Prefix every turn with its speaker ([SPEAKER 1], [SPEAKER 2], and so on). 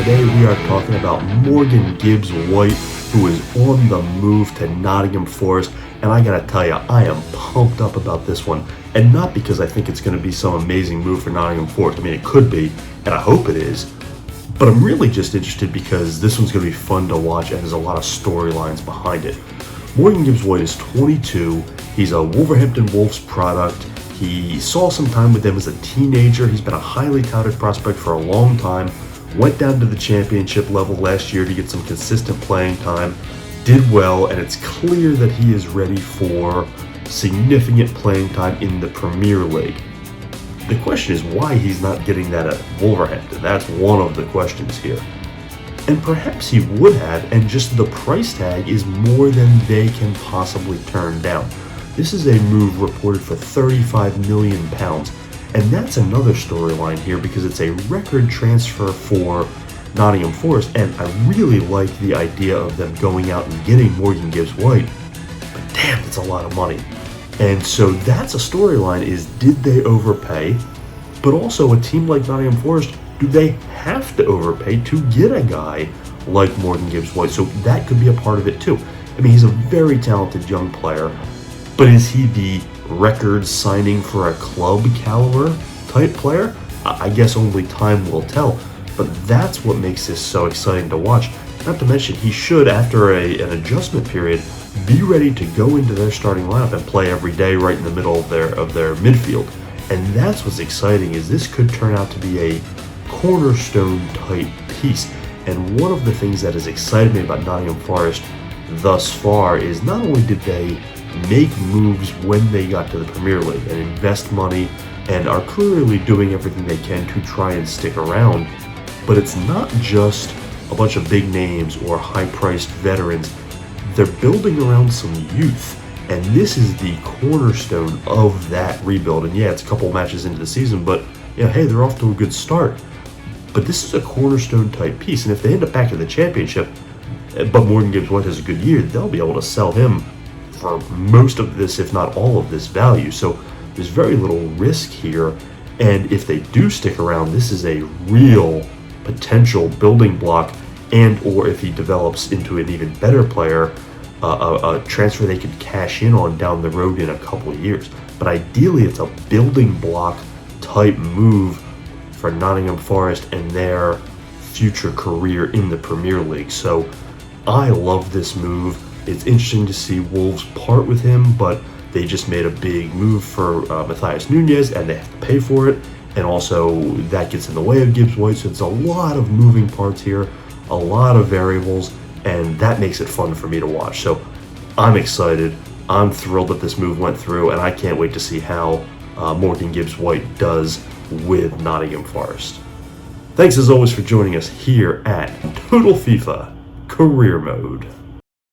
[SPEAKER 1] Today we are talking about Morgan Gibbs-White, who is on the move to Nottingham Forest, and I gotta tell you, I am pumped up about this one, and not because I think it's going to be some amazing move for Nottingham Forest. I mean, it could be, and I hope it is, but I'm really just interested because this one's going to be fun to watch, and there's a lot of storylines behind it. Morgan Gibbs-White is 22. He's a Wolverhampton Wolves product. He saw some time with them as a teenager. He's been a highly touted prospect for a long time. Went down to the championship level last year to get some consistent playing time. Did well, and it's clear that he is ready for significant playing time in the Premier League. The question is why he's not getting that at Wolverhampton. That's one of the questions here. And perhaps he would have, and just the price tag is more than they can possibly turn down. This is a move reported for £35 million, and that's another storyline here because it's a record transfer for Nottingham Forest, and I really like the idea of them going out and getting Morgan Gibbs-White, but damn, that's a lot of money. And so that's a storyline, is did they overpay? But also a team like Nottingham Forest, do they have to overpay to get a guy like Morgan Gibbs-White? So that could be a part of it too. I mean, he's a very talented young player, but is he the record signing for a club caliber type player? I guess only time will tell, but that's what makes this so exciting to watch. Not to mention, he should, after an adjustment period, be ready to go into their starting lineup and play every day right in the middle of their midfield. And that's what's exciting, is this could turn out to be a cornerstone type piece. And one of the things that has excited me about Nottingham Forest thus far is not only did they make moves when they got to the Premier League and invest money and are clearly doing everything they can to try and stick around, but it's not just a bunch of big names or high-priced veterans. They're building around some youth, and this is the cornerstone of that rebuild. And yeah, it's a couple matches into the season, but yeah, hey, they're off to a good start. But this is a cornerstone type piece, and if they end up back in the championship, but Morgan Gibbs-White has a good year, they'll be able to sell him for most of this, if not all of this value. So there's very little risk here, and if they do stick around, this is a real potential building block, and or if he develops into an even better player, a transfer they could cash in on down the road in a couple of years. But ideally, it's a building block type move for Nottingham Forest and their future career in the Premier League. So I love this move. It's interesting to see Wolves part with him, but they just made a big move for Matthias Nunes, and they have to pay for it. And also, that gets in the way of Gibbs-White, so it's a lot of moving parts here, a lot of variables, and that makes it fun for me to watch. So I'm excited. I'm thrilled that this move went through, and I can't wait to see how Morgan Gibbs-White does with Nottingham Forest. Thanks as always for joining us here at Total FIFA Career Mode.